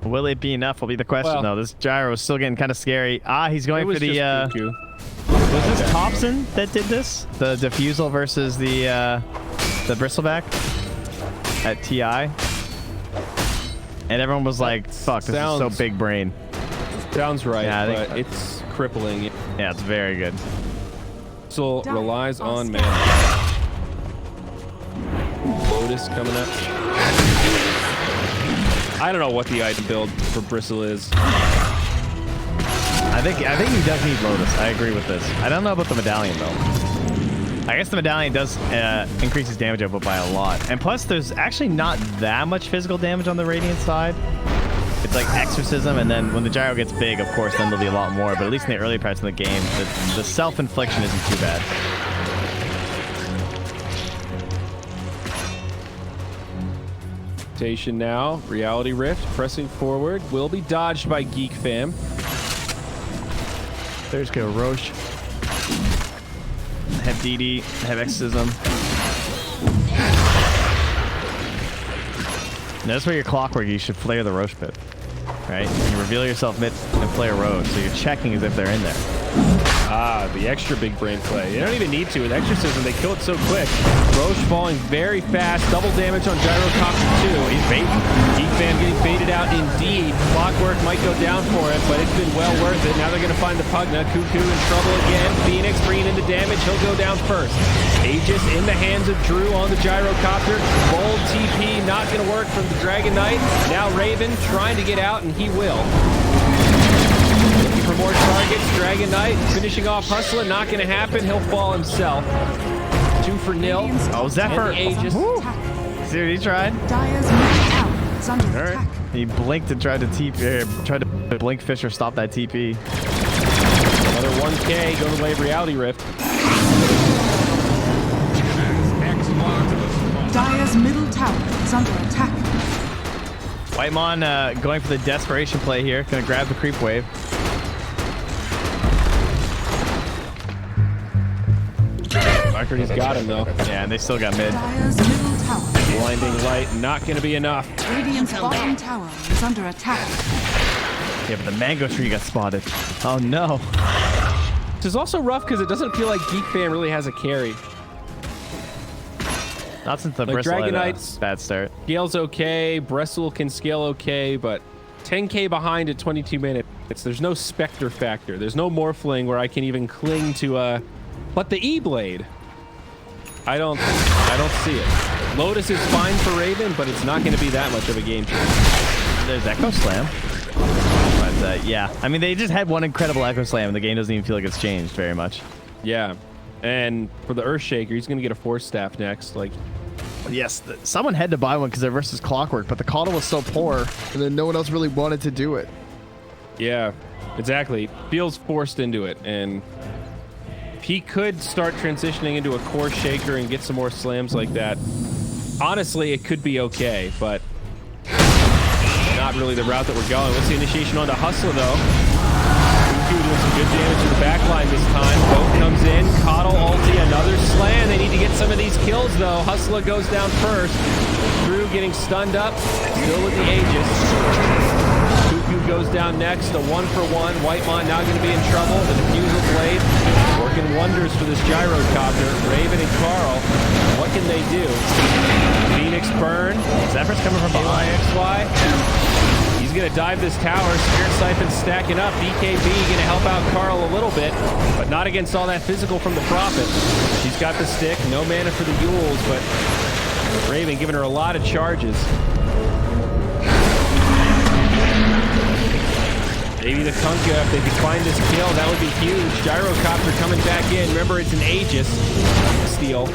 Will it be enough will be the question, though. This gyro is still getting kind of scary. He's going for the... Was this Thompson that did this? The defusal versus the bristleback at TI? And everyone was like, fuck, this is so big brain. Sounds right, yeah, but it's crippling. Yeah, it's very good. So relies on mana. Lotus coming up. I don't know what the item build for Bristle is. I think he does need Lotus. I agree with this. I don't know about the medallion though. I guess the medallion does increase his damage output by a lot. And plus, there's actually not that much physical damage on the Radiant side. It's like Exorcism, and then when the gyro gets big, of course, then there'll be a lot more. But at least in the early parts of the game, the self-infliction isn't too bad. Station now. Reality Rift pressing forward. Will be dodged by GeekFam. There's go Roche. Have DD, have Exorcism. Notice where your clockwork, you should flare the Roche pit. Right? You reveal yourself mid and flare Roche, so you're checking as if they're in there. The extra big brain play. You don't even need to. With Exorcism, they kill it so quick. Roche falling very fast. Double damage on Gyrocopter 2. He's baiting. GeekFam getting baited out indeed. Clockwork might go down for it, but it's been well worth it. Now they're going to find the Pugna. Cuckoo in trouble again. Phoenix bringing into damage. He'll go down first. Aegis in the hands of Drew on the Gyrocopter. Bold TP not going to work from the Dragon Knight. Now Raven trying to get out, and he will. Looking for more targets. Dragon Knight finishing off Hustler. Not going to happen. He'll fall himself. 2 for nil. Oh, Zephyr. Aegis. See what he tried? Dire's middle tower is under attack. He blinked and tried to TP. Tried to blink fish or stop that TP. Another 1K going the way of Reality Rift. Dire's middle tower is under attack. Whitemon going for the desperation play here. Gonna grab the creep wave. Markerty's got him though. Yeah, and they still got mid. Dire's middle tower. Blinding light, not going to be enough. Radiant's bottom tower is under attack. Yeah, but the mango tree got spotted. Oh no. Which is also rough because it doesn't feel like GeekFam really has a carry. Not since the Like Bristle Dragon had a Knight's bad start. Scale's okay, Brestle can scale okay, but 10K behind at 22 minutes. There's no Spectre factor. There's no Morphling where I can even cling to but the E-Blade. I don't see it. Lotus is fine for Raven, but it's not going to be that much of a game changer. There's Echo Slam. But yeah, I mean, they just had one incredible Echo Slam, and the game doesn't even feel like it's changed very much. Yeah. And for the Earthshaker, he's going to get a Force Staff next. Like, Yes, someone had to buy one because they're versus Clockwork, but the Coddle was so poor, and then no one else really wanted to do it. Yeah, exactly. Feels forced into it, and he could start transitioning into a core shaker and get some more slams like that. Honestly, it could be okay, but not really the route that we're going. Let's see initiation on the Hustler, though. Doing some good damage to the backline this time. Boat comes in. Coddle ulti, another slam. They need to get some of these kills, though. Hustler goes down first. Drew getting stunned up. Still with the Aegis. Cuckoo goes down next. A 1-for-1. Whitemon now going to be in trouble. The Diffusal Blade working wonders for this Gyrocopter. Raven and Carl. What can they do? Phoenix burn. Zephyr's coming from behind. AYXY. He's going to dive this tower. Spirit Siphon stacking up. BKB going to help out Carl a little bit, but not against all that physical from the Prophet. She's got the stick. No mana for the Yules, but Raven giving her a lot of charges. Maybe the Kunkka, if they could find this kill, that would be huge. Gyrocopter coming back in. Remember, it's an Aegis. Steal.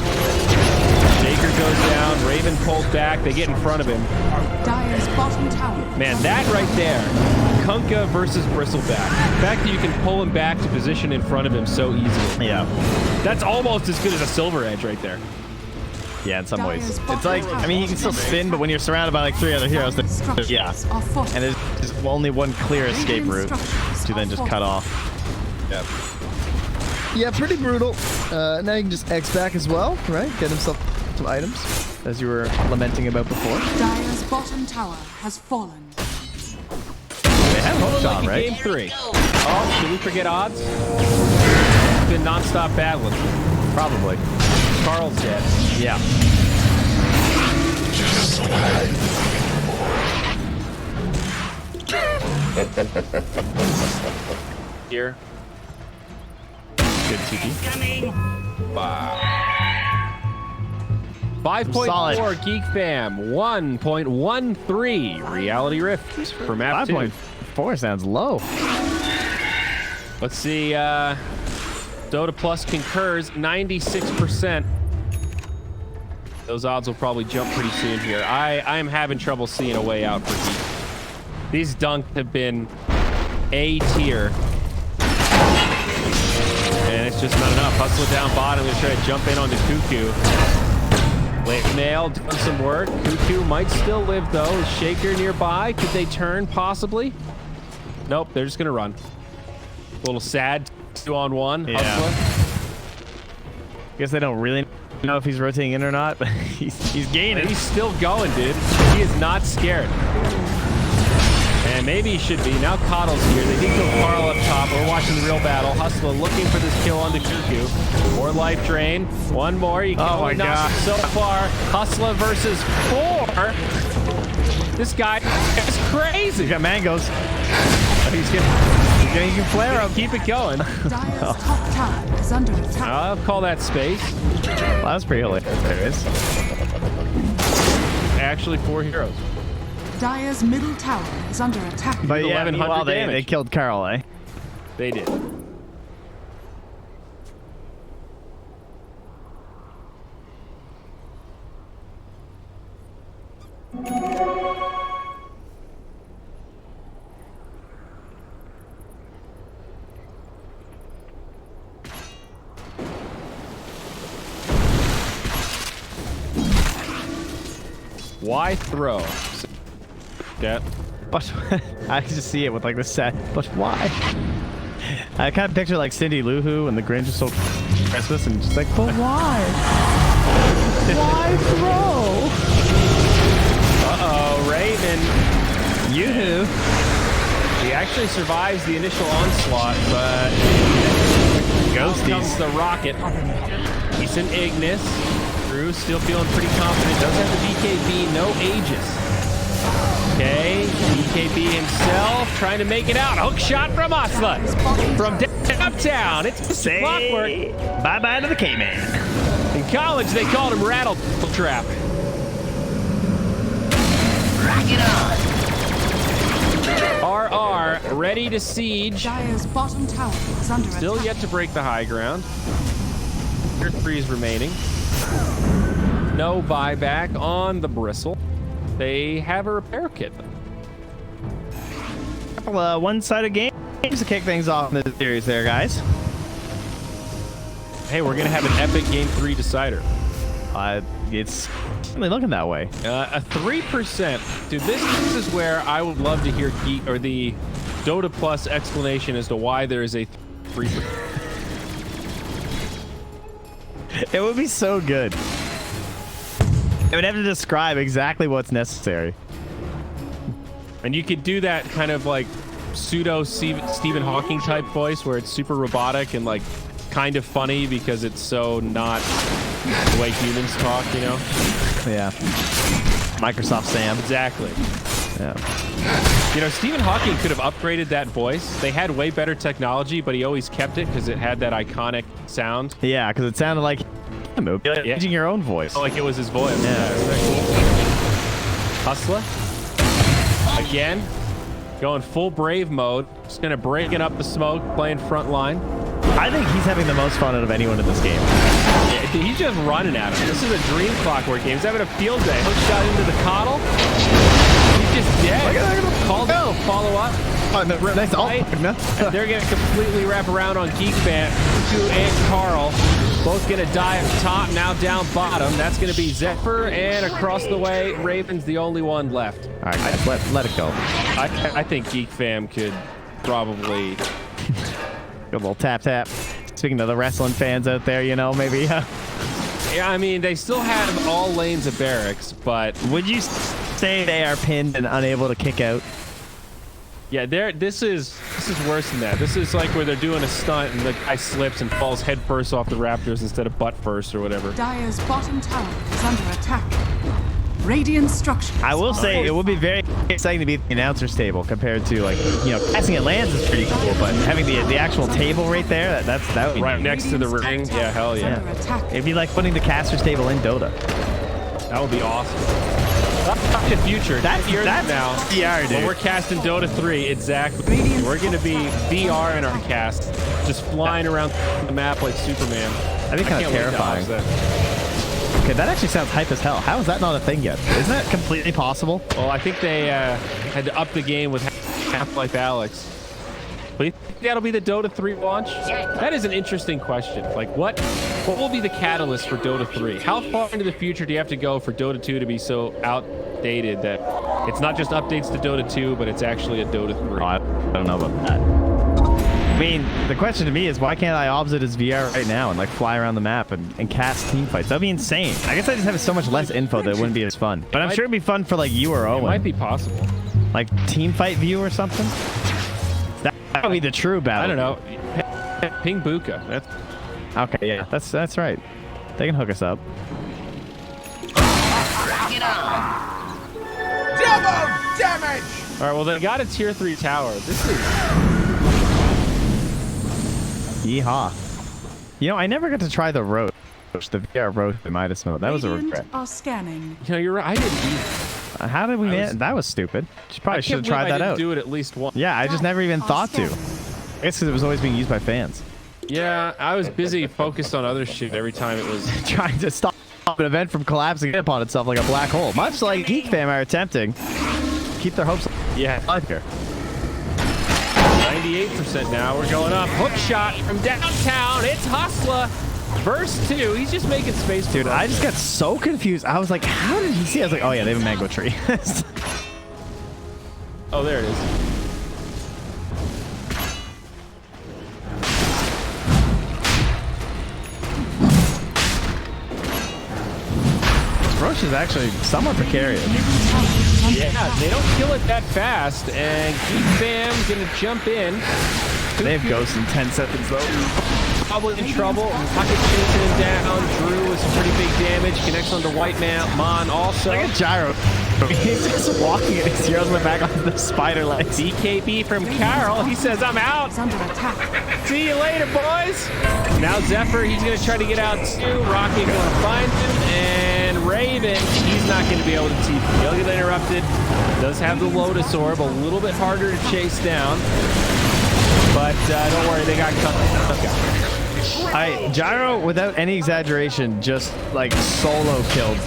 Shaker goes down. Raven pulled back. They get in front of him. Dire's bottom tower. Man, that right there. Kunkka versus Bristleback. The fact that you can pull him back to position in front of him so easily. Yeah. That's almost as good as a Silver Edge right there. Yeah, in some ways. It's like, I mean, you can still spin, but when you're surrounded by like 3 other heroes, then, yeah. And there's just only one clear escape route to then just cut off. Yep. Yeah, pretty brutal. Now you can just X back as well, right? Get himself some items, as you were lamenting about before. Dire's bottom tower has fallen. They have hopes Like on, in right? Game 3. Oh, did we forget odds? It's been non-stop battling. Probably. Carl's dead. Yeah. Just what I Here. Good TP. Wow. 5.4 Solid. GeekFam. 1.13 Reality Rift for map 2. 5.4 sounds low. Let's see. Dota Plus concurs 96%. Those odds will probably jump pretty soon here. I am having trouble seeing a way out for Geek. These dunks have been A tier. And it's just not enough. Hustler down bottom. Going to try to jump in onto Cuckoo. Late Mail doing some work. Cuckoo might still live, though. Is Shaker nearby? Could they turn, possibly? Nope, they're just going to run. A little sad. 2-on-1. Yeah. Hustler. I guess they don't really know if he's rotating in or not, but he's gaining. And he's still going, dude. He is not scared. And maybe he should be. Now Coddle's here. They did go Carl up top. We're watching the real battle. Hustler looking for this kill onto Cuckoo. More life drain. One more. You can only knock so far. Hustler versus 4. This guy is crazy. He's got mangoes. He's getting... You can flare him. Keep it going. Dire's top tower is under attack. I'll call that space. Well, that's pretty hilarious. Actually, 4 heroes. Dire's middle tower is under attack. But yeah, 1100 meanwhile, they damage. killed Carl, eh? They did. Why throw? Yeah. But I can just see it with like the set. But why? I kind of picture like Cindy Lou Who and the Grinch is so Christmas and just like, but why? Why throw? Uh-oh, Raven. Yoo-hoo. He actually survives the initial onslaught, but out comes the rocket. Decent Ignis. Drew still feeling pretty confident. Does have the BKB, no Aegis. Okay, BKB himself trying to make it out. Hook shot from Asla. From downtown. It's Clockwork. Bye-bye to the K-Man. In college, they called him Rattle Trap. Rock it on. RR ready to siege. Dire's bottom tower is under Still attack. yet to break the high ground. 3 is remaining. no buyback on the bristle. They have a repair kit. Couple one-sided games to kick things off in the series there, guys. Hey, we're gonna have an epic Game 3 decider. It's certainly looking that way. A 3%. Dude, this is where I would love to hear the Dota Plus explanation as to why there is a 3%. It would be so good. It would have to describe exactly what's necessary. And you could do that kind of like pseudo Stephen Hawking type voice where it's super robotic and like kind of funny because it's so not the way humans talk, you know? Yeah. Microsoft Sam. Exactly. Yeah. You know, Stephen Hawking could have upgraded that voice. They had way better technology, but he always kept it because it had that iconic sound. Yeah, because it sounded like changing your own voice. Oh, like it was his voice. Yeah. Isn't that cool? Hustler. Again. Going full Brave mode. Just going to breaking up the smoke, playing front line. I think he's having the most fun out of anyone in this game. Yeah, he's just running at him. This is a dream clockwork game. He's having a field day. Hook shot into the coddle. He's just dead. Called out. Follow up. Oh, no, nice. Oh, no. And they're going to completely wrap around on GeekFam. Two and Carl. Both going to die up top, now down bottom. That's going to be Zephyr, and across the way, Raven's the only one left. All right, guys, let it go. I think GeekFam could probably... Good little tap. Speaking of the wrestling fans out there, you know, maybe. Yeah, I mean, they still have all lanes of barracks, but... Would you say they are pinned and unable to kick out? Yeah, this is worse than that. This is like where they're doing a stunt and the guy slips and falls head first off the Raptors instead of butt first or whatever. Dire's bottom tower is under attack. Radiant structures. I will say it would be very exciting to be at the announcer's table compared to, like, you know, casting at lands is pretty cool, but having the actual table right there, that would be right neat. next to the ring. Yeah, hell yeah. Under attack. It'd be like putting the caster's table in Dota. That would be awesome. Up to future. That's now. VR, dude. When we're casting Dota 3, exactly. We're going to be VR in our cast, just flying around the map like Superman. That'd be kind of terrifying. Okay, that actually sounds hype as hell. How is that not a thing yet? Isn't that completely possible? Well, I think they had to up the game with Half-Life Alyx. But you think that'll be the Dota 3 launch? That is an interesting question. Like, what will be the catalyst for Dota 3? How far into the future do you have to go for Dota 2 to be so outdated that it's not just updates to Dota 2, but it's actually a Dota 3? Oh, I don't know about that. I mean, the question to me is, why can't I obs it as VR right now and, like, fly around the map and cast team fights? That'd be insane. I guess I just have so much less info that it wouldn't be as fun. But I'm sure it'd be fun for, like, you or Owen. It might be possible. Like, team fight view or something? That would be the true battle. I don't know. Ping Buka. That's... Okay, yeah, that's right. They can hook us up. Double damage! All right, well, they got a tier 3 tower. This is... Yeehaw. You know, I never got to try the roach, the VR roach in Midas mode. That was a Radiant regret. are scanning. You know, you're right. I didn't either. How did we man? That was stupid. You probably should have tried that out. I do it at least once. Yeah, I just never even thought to. I Scanning. guess because it was always being used by fans. Yeah, I was busy focused on other shit every time it was... Trying to stop an event from collapsing upon itself like a black hole. Much like GeekFam are attempting. Keep their hopes alive here. 98% now. We're going up. Hook shot from downtown. It's Hustler. Verse 2. He's just making space. Dude, I just got so confused. I was like, how did he see? I was like, oh yeah, they have a mango tree. Oh, there it is. Roche is actually somewhat precarious. Yeah, they don't kill it that fast. And GeekFam gonna jump in. They have ghosts in 10 seconds though. Probably in trouble. Pocket chasing him down. Drew with some pretty big damage. Connects onto White Mon also. Look at Gyro. He's just walking and he zeroes my back onto the spider legs. BKB from Carol. He says, I'm out. It's under attack. See you later, boys. Now Zephyr, he's going to try to get out too. Rocket going to find him. And Raven, he's not going to be able to TP. He'll get interrupted. Does have the Lotus Orb. A little bit harder to chase down. But don't worry, they got covered. Gyro, without any exaggeration, just like solo killed.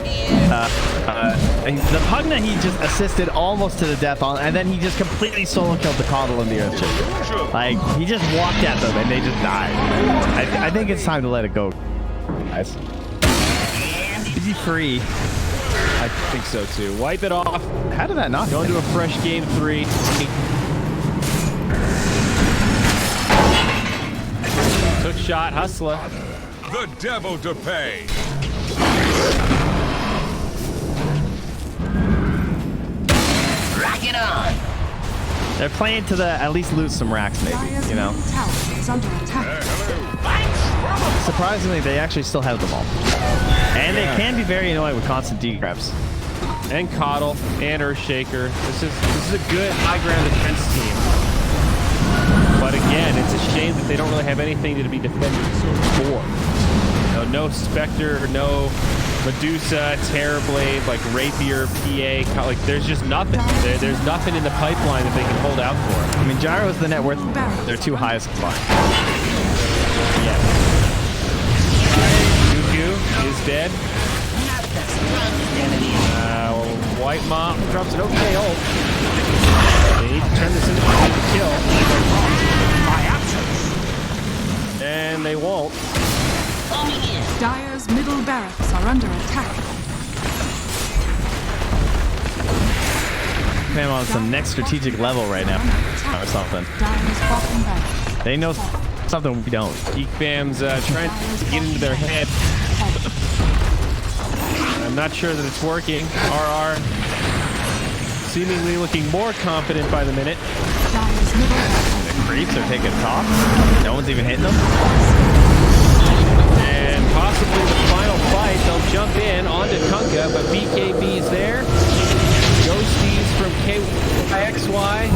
The Pugna he just assisted almost to the death on, and then he just completely solo killed the Coddle and the Earthshake. Like he just walked at them and they just died. I think it's time to let it go, guys. Is he free? I think so too. Wipe it off. How did that not go into a fresh game 3? Took shot, Hustler. The devil to pay. Rock it on. They're playing to the at least lose some racks, maybe. Dire's You know. middle tower is under attack. Surprisingly, they actually still have them all, and they can be very annoying with constant degrabs. And Coddle and Earthshaker. This is a good high ground defense team. But again, it's a shame that they don't really have anything to be defended for. No Spectre, no Medusa, Terrorblade, like Rapier, PA. Like there's just nothing. There's nothing in the pipeline that they can hold out for. I mean, Gyro is the net worth. They're 2 highest combined. Yes. Cuckoo is dead. White Mom drops an okay ult. They need to turn this into a kill. And they won't. Dire's middle barracks are under attack. Man, on some next strategic level right now, or something. Dire's bottom barracks. They know something we don't. GeekFam's trying to get into their head. I'm not sure that it's working. RR seemingly looking more confident by the minute. Dire's middle barracks. The creeps are taking top. No one's even hitting them. And possibly the final fight, they'll jump in onto Kunkka, but BKB's there. Ghosties from KYXY.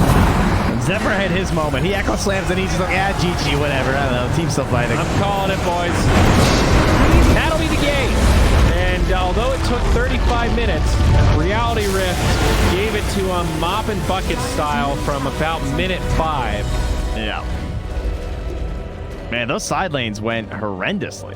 Zephyr had his moment. He echo slams and he's just like, yeah, GG, whatever. I don't know. Team's still fighting. I'm calling it, boys. That'll be the game. And although it took 35 minutes, Reality Rift gave it to him mop and bucket style from about minute 5. Yeah. Man, those side lanes went horrendously.